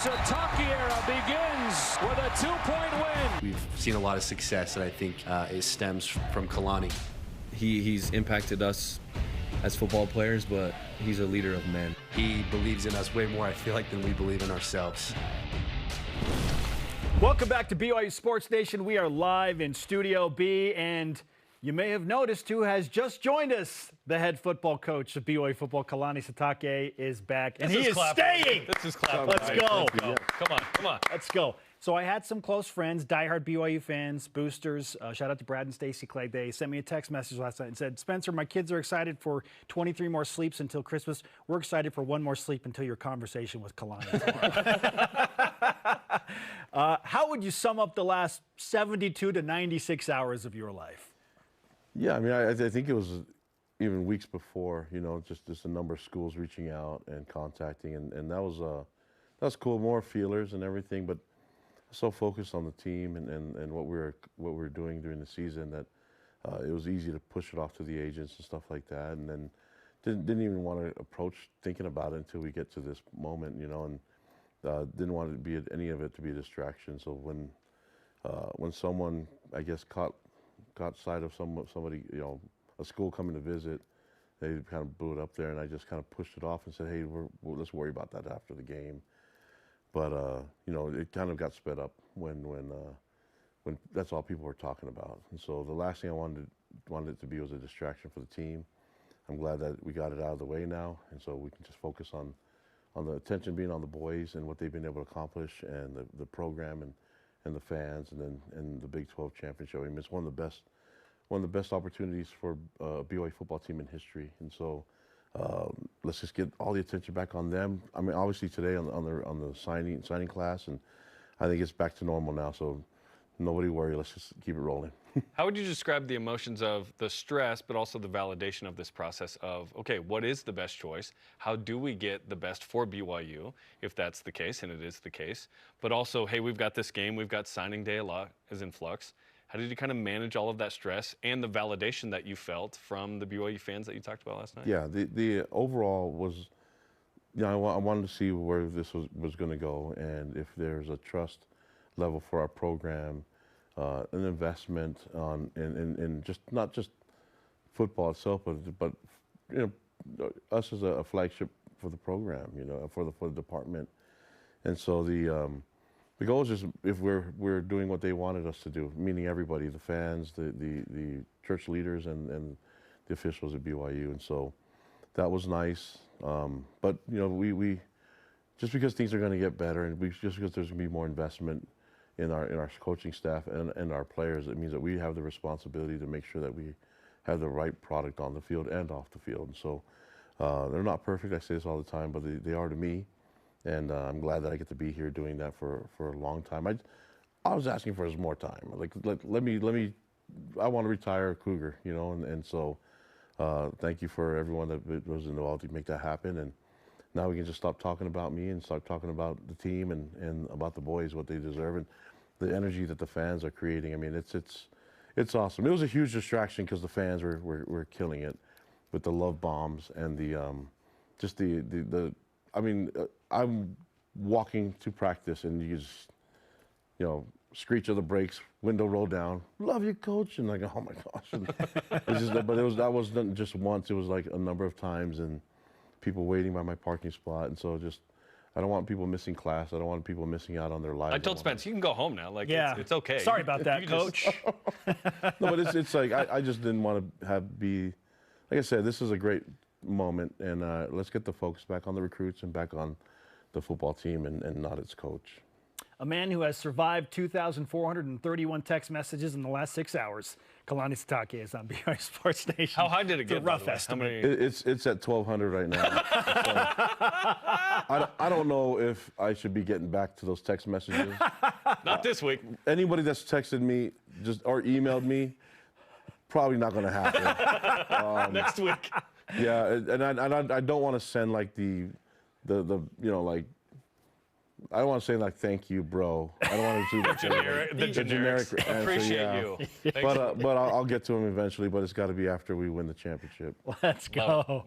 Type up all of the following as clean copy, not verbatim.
Sitake era begins with a 2-point win. We've seen a lot of success that I think it stems from Kalani. He's impacted us as football players, but he's a leader of men. He believes in us way more, I feel like, than we believe in ourselves. Welcome back to BYU Sports Nation. We are live in Studio B, and you may have noticed who has just joined us. The head football coach of BYU football, Kalani Sitake, is back, and he is staying. This is clapping. Let's go. Come on. Let's go. So I had some close friends, diehard BYU fans, boosters. Shout out to Brad and Stacy Clegg. They sent me a text message last night and said, Spencer, my kids are excited for 23 more sleeps until Christmas. We're excited for one more sleep until your conversation with Kalani tomorrow. How would you sum up the last 72 to 96 hours of your life? Yeah, I mean, I think it was even weeks before, you know, just a number of schools reaching out and contacting, and that was cool, more feelers and everything, but so focused on the team and what we were doing during the season that it was easy to push it off to the agents and stuff like that, and then didn't even want to approach thinking about it until we get to this moment, you know, and didn't want it to be any of it to be a distraction. So when someone, I guess, caught sight of somebody, you know, a school coming to visit, they kind of blew it up there, and I just kind of pushed it off and said, hey, let's worry about that after the game. But you know, it kind of got sped up when that's all people were talking about. And so the last thing I wanted it to be was a distraction for the team. I'm glad that we got it out of the way now, and so we can just focus on the attention being on the boys and what they've been able to accomplish, and the program and the fans, and the Big 12 championship. I mean, it's one of the best opportunities for a BYU football team in history. And so let's just get all the attention back on them. I mean, obviously today on the signing class, and I think it's back to normal now. So nobody worry. Let's just keep it rolling. How would you describe the emotions of the stress, but also the validation of this process of, okay, what is the best choice? How do we get the best for BYU, if that's the case, and it is the case? But also, hey, we've got this game, we've got signing day, a lot is in flux. How did you kind of manage all of that stress and the validation that you felt from the BYU fans that you talked about last night? Yeah, the overall was, you know, I wanted to see where this was going to go, and if there's a trust level for our program, an investment in just not just football itself, but you know, us as a flagship for the program, you know, for the department. And so the goal is just, if we're doing what they wanted us to do, meaning everybody, the fans, the church leaders, and the officials at BYU. And so that was nice. But you know, we just because things are going to get better, and just because there's going to be more investment in our coaching staff and our players, it means that we have the responsibility to make sure that we have the right product on the field and off the field. And so they're not perfect, I say this all the time, but they are to me, and I'm glad that I get to be here doing that for a long time. I was asking for more time. Like let me I want to retire a Cougar, you know, and so thank you for everyone that was involved to make that happen. And now we can just stop talking about me and start talking about the team and about the boys, what they deserve, and the energy that the fans are creating. I mean, it's awesome. It was a huge distraction because the fans were killing it with the love bombs and just the I mean, I'm walking to practice, and you just, you know, screech of the brakes, window roll down, love you, coach, and like, oh my gosh. And that wasn't just once. It was like a number of times, and people waiting by my parking spot. And so just, I don't want people missing class. I don't want people missing out on their lives. I told Spence, you can go home now. Like, yeah, it's okay. Sorry about that, coach. No, but it's like, I just didn't want to be, like I said, this is a great moment, and let's get the focus back on the recruits and back on the football team and not its coach. A man who has survived 2,431 text messages in the last 6 hours. Kalani Sitake is on BYU Sports Nation. How high did it get? It's a rough estimate. It's at 1,200 right now. So, I don't know if I should be getting back to those text messages. Not this week. Anybody that's texted me or emailed me, probably not going to happen. Next week. Yeah, and I don't want to send like the you know, like, I don't want to say like thank you, bro. I don't want to do the generic answer. Appreciate you. But I'll get to him eventually. But it's got to be after we win the championship. Let's go.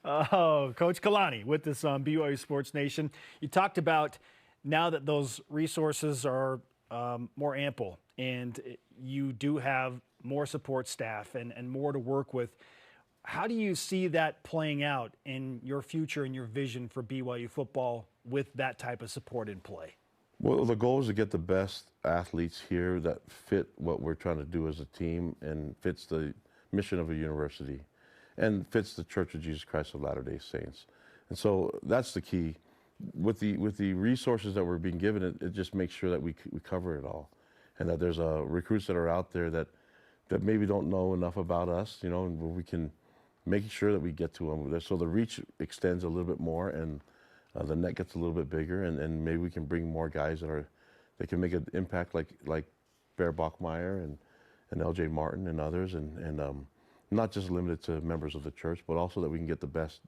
Oh, Coach Kalani with us on BYU Sports Nation. You talked about now that those resources are more ample and you do have more support staff and more to work with, how do you see that playing out in your future and your vision for BYU football with that type of support in play? Well, the goal is to get the best athletes here that fit what we're trying to do as a team and fits the mission of a university and fits the Church of Jesus Christ of Latter-day Saints. And so that's the key. With the resources that we're being given, it just makes sure that we cover it all, and that there's recruits that are out there that maybe don't know enough about us, you know, and we can make sure that we get to them. So the reach extends a little bit more, and the net gets a little bit bigger, and maybe we can bring more guys that can make an impact like Bear Bachmeyer and LJ Martin and others, and not just limited to members of the church, but also that we can get the best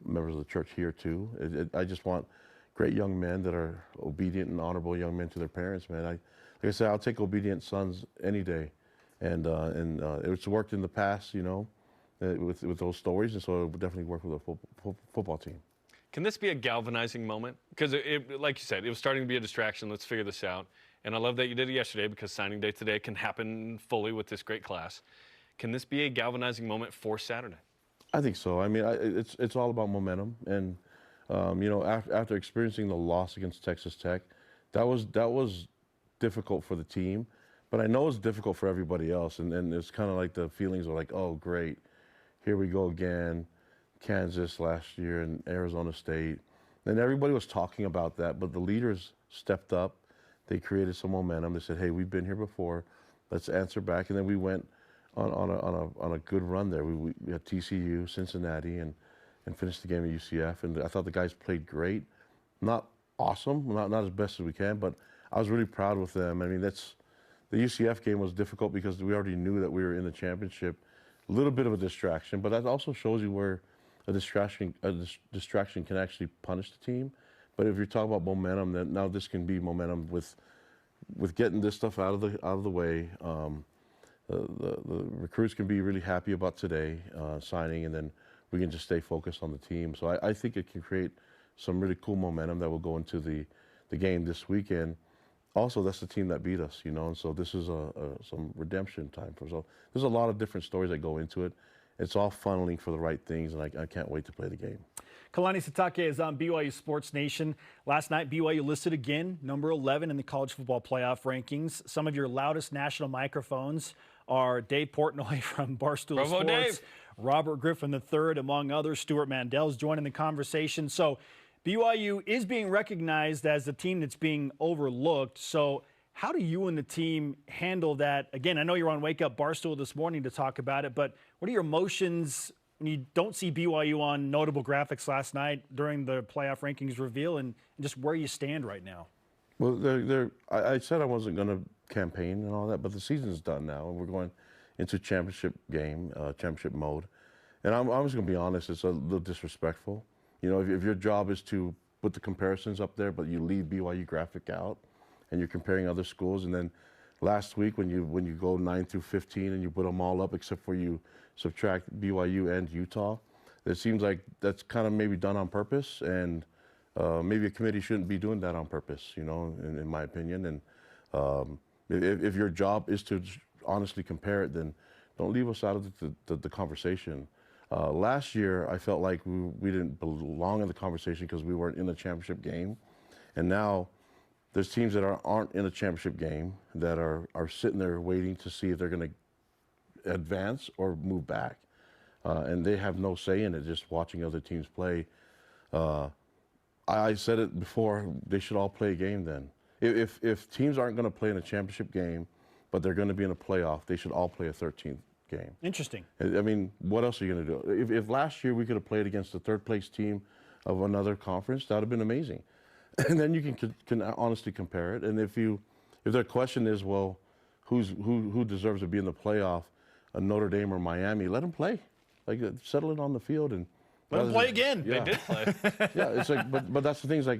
members of the church here too. I just want great young men that are obedient and honorable young men to their parents, man. Like I said, I'll take obedient sons any day, and it's worked in the past, you know, with those stories, and so it would definitely work with a football team. Can this be a galvanizing moment? Because, like you said, it was starting to be a distraction. Let's figure this out. And I love that you did it yesterday, because signing day today can happen fully with this great class. Can this be a galvanizing moment for Saturday? I think so. I mean, it's all about momentum. And, you know, after experiencing the loss against Texas Tech, that was difficult for the team. But I know it's difficult for everybody else. And it's kind of like the feelings are like, oh, great, here we go again. Kansas last year and Arizona State. And everybody was talking about that, but the leaders stepped up. They created some momentum. They said, hey, we've been here before. Let's answer back. And then we went on a good run there. We had TCU, Cincinnati, and finished the game at UCF. And I thought the guys played great. Not awesome, not as best as we can, but I was really proud with them. I mean, the UCF game was difficult because we already knew that we were in the championship. A little bit of a distraction, but that also shows you where a distraction can actually punish the team. But if you're talking about momentum, then now this can be momentum with getting this stuff out of the way. The recruits can be really happy about today signing, and then we can just stay focused on the team. So I think it can create some really cool momentum that will go into the game this weekend. Also, that's the team that beat us, you know, and so this is some redemption time for us. So there's a lot of different stories that go into it. It's all funneling for the right things, and I can't wait to play the game. Kalani Sitake is on BYU Sports Nation. Last night, BYU listed again, number 11 in the college football playoff rankings. Some of your loudest national microphones are Dave Portnoy from Barstool Bravo, Sports, Dave. Robert Griffin III, among others. Stuart Mandel's joining the conversation. So BYU is being recognized as a team that's being overlooked. So how do you and the team handle that? Again, I know you're on Wake Up Barstool this morning to talk about it, but what are your emotions when you don't see BYU on notable graphics last night during the playoff rankings reveal, and just where you stand right now? Well, I said I wasn't going to campaign and all that, but the season's done now, and we're going into championship mode. And I'm just going to be honest, it's a little disrespectful. You know, if your job is to put the comparisons up there, but you leave BYU graphic out, and you're comparing other schools, and then last week when you go 9 through 15 and you put them all up except for you subtract BYU and Utah, it seems like that's kind of maybe done on purpose, and maybe a committee shouldn't be doing that on purpose, you know, in my opinion. And if your job is to honestly compare it, then don't leave us out of the conversation. Last year, I felt like we didn't belong in the conversation because we weren't in the championship game, and now there's teams that aren't in a championship game that are sitting there waiting to see if they're going to advance or move back. And they have no say in it, just watching other teams play. I said it before, they should all play a game then. If teams aren't going to play in a championship game, but they're going to be in a playoff, they should all play a 13th game. Interesting. I mean, what else are you going to do? If last year we could have played against the third place team of another conference, that would have been amazing. And then you can honestly compare it. And if their question is, well, who deserves to be in the playoff, Notre Dame or Miami, let them play. Like, settle it on the field and let them play again. Yeah. They did play. Yeah, it's like, but that's the thing. Is like,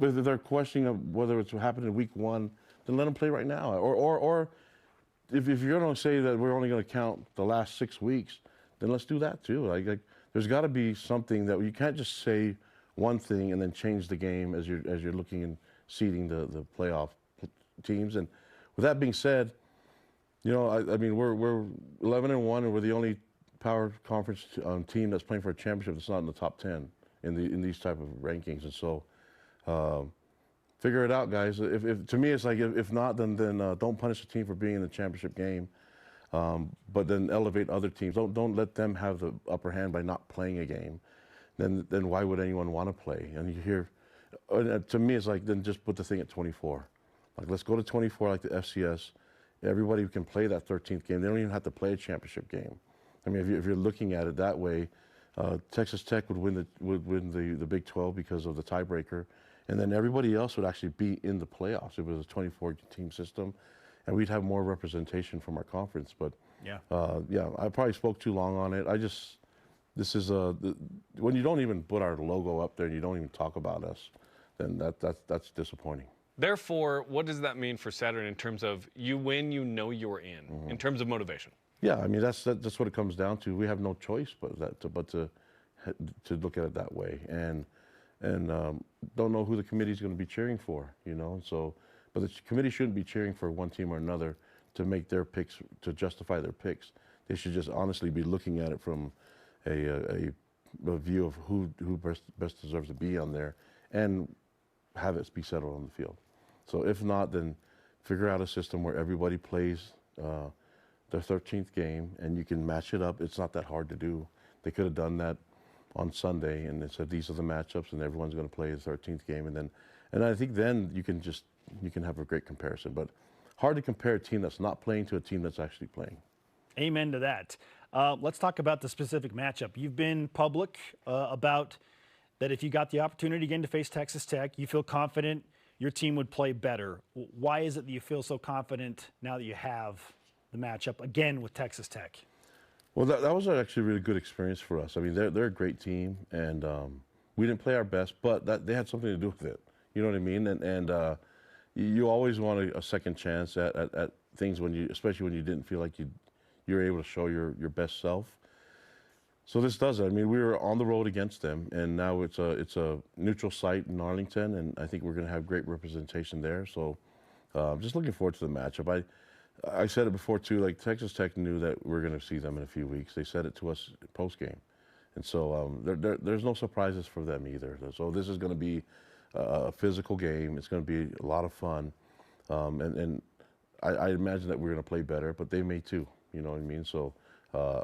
if they're questioning of whether it's happened in week 1, then let them play right now. Or if you're going to say that we're only going to count the last 6 weeks, then let's do that too. Like there's got to be something that you can't just say one thing and then change the game as you're looking and seeding the playoff teams. And with that being said, you know, I mean, we're 11-1, and we're the only power conference team that's playing for a championship that's not in the top 10 in these type of rankings. And so, figure it out, guys. If to me, it's like if not, then don't punish the team for being in the championship game, but then elevate other teams. Don't let them have the upper hand by not playing a game. Then why would anyone want to play? And you hear, to me, it's like then just put the thing at 24. Like let's go to 24 like the FCS. Everybody can play that 13th game. They don't even have to play a championship game. I mean, if you're looking at it that way, Texas Tech would win the Big 12 because of the tiebreaker, and then everybody else would actually be in the playoffs. It was a 24-team system, and we'd have more representation from our conference. But yeah, I probably spoke too long on it. This is when you don't even put our logo up there and you don't even talk about us, then that's disappointing. Therefore, what does that mean for Saturday in terms of you win, you know you're in terms of motivation? Yeah, I mean that's what it comes down to. We have no choice but to look at it that way, and don't know who the committee is going to be cheering for, you know. So, but the committee shouldn't be cheering for one team or another to make their picks, to justify their picks. They should just honestly be looking at it from a view of who best deserves to be on there, and have it be settled on the field. So if not, then figure out a system where everybody plays their 13th game, and you can match it up. It's not that hard to do. They could have done that on Sunday, and they said these are the matchups, and everyone's going to play the 13th game, and I think then you can have a great comparison. But hard to compare a team that's not playing to a team that's actually playing. Amen to that. Let's talk about the specific matchup. You've been public about that if you got the opportunity again to face Texas Tech, you feel confident your team would play better. Why is it that you feel so confident now that you have the matchup again with Texas Tech? Well, that was actually a really good experience for us. I mean, they're a great team, and we didn't play our best, but they had something to do with it. You know what I mean? And you always want a second chance at things especially when you didn't feel like you're able to show your best self. So this does it. I mean, we were on the road against them, and now it's a neutral site in Arlington, and I think we're going to have great representation there. So just looking forward to the matchup. I said it before too. Like Texas Tech knew that we're going to see them in a few weeks. They said it to us post game, and so there's no surprises for them either. So this is going to be a physical game. It's going to be a lot of fun, and I imagine that we're going to play better, but they may too. You know what I mean? So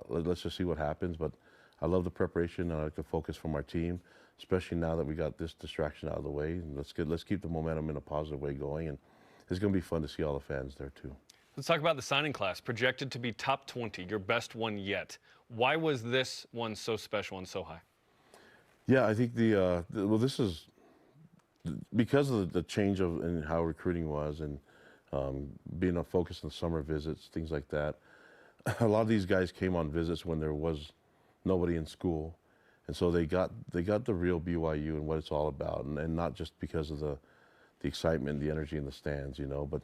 let's just see what happens. But I love the preparation, and I like the focus from our team, especially now that we got this distraction out of the way. And let's keep the momentum in a positive way going, and it's going to be fun to see all the fans there too. Let's talk about the signing class, projected to be top 20, your best one yet. Why was this one so special and so high? Yeah, I think this is because of the change in how recruiting was, and being a focus on summer visits, things like that. A lot of these guys came on visits when there was nobody in school, and so they got the real BYU and what it's all about, and not just because of the excitement, the energy in the stands, you know. But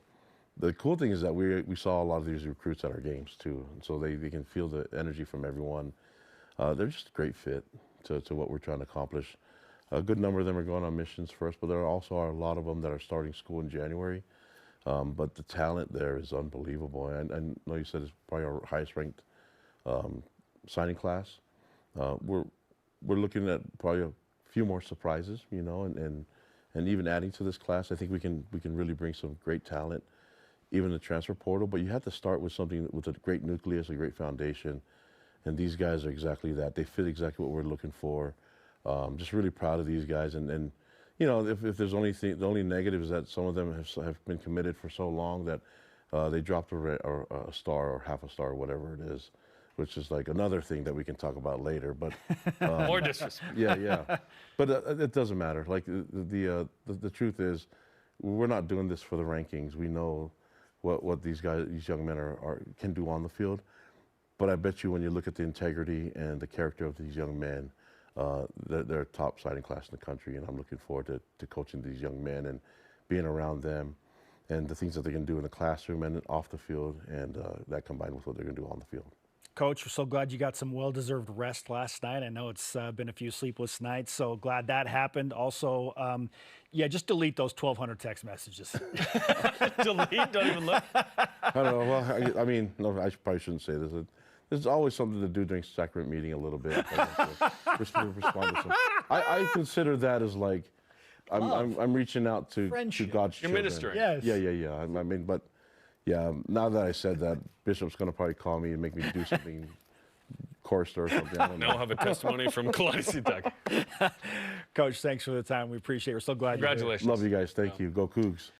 the cool thing is that we saw a lot of these recruits at our games too, and so they can feel the energy from everyone. They're just a great fit to what we're trying to accomplish. A good number of them are going on missions first, but there also are a lot of them that are starting school in January. But the talent there is unbelievable. And I know you said it's probably our highest ranked signing class. We're looking at probably a few more surprises, you know, and even adding to this class, I think we can really bring some great talent, even the transfer portal. But you have to start with something with a great nucleus, a great foundation, and these guys are exactly that. They fit exactly what we're looking for. Just really proud of these guys, and you know, if there's the only negative is that some of them have been committed for so long that they dropped a star or half a star or whatever it is, which is like another thing that we can talk about later. But more disrespect. Yeah. But it doesn't matter. Like the truth is, we're not doing this for the rankings. We know what these young men can do on the field. But I bet you when you look at the integrity and the character of these young men, they're top signing class in the country, and I'm looking forward to coaching these young men and being around them and the things that they can do in the classroom and off the field, and that combined with what they're going to do on the field. Coach, we're so glad you got some well-deserved rest last night. I know it's been a few sleepless nights, so glad that happened. Also, yeah, just delete those 1,200 text messages. Delete? Don't even look. I don't know. Well, I mean, no, I probably shouldn't say this. There's always something to do during sacrament meeting a little bit. Respond to some. I consider that as like I'm reaching out to God's You're children. ministering. Yes. Yeah. I mean, but yeah, now that I said that, Bishop's going to probably call me and make me do something coarse or something. I don't know. Now I'll have a testimony from Kalani Sitake. Coach, thanks for the time. We appreciate it. We're so glad you're here. Congratulations. Love you guys. Thank you. Go Cougs.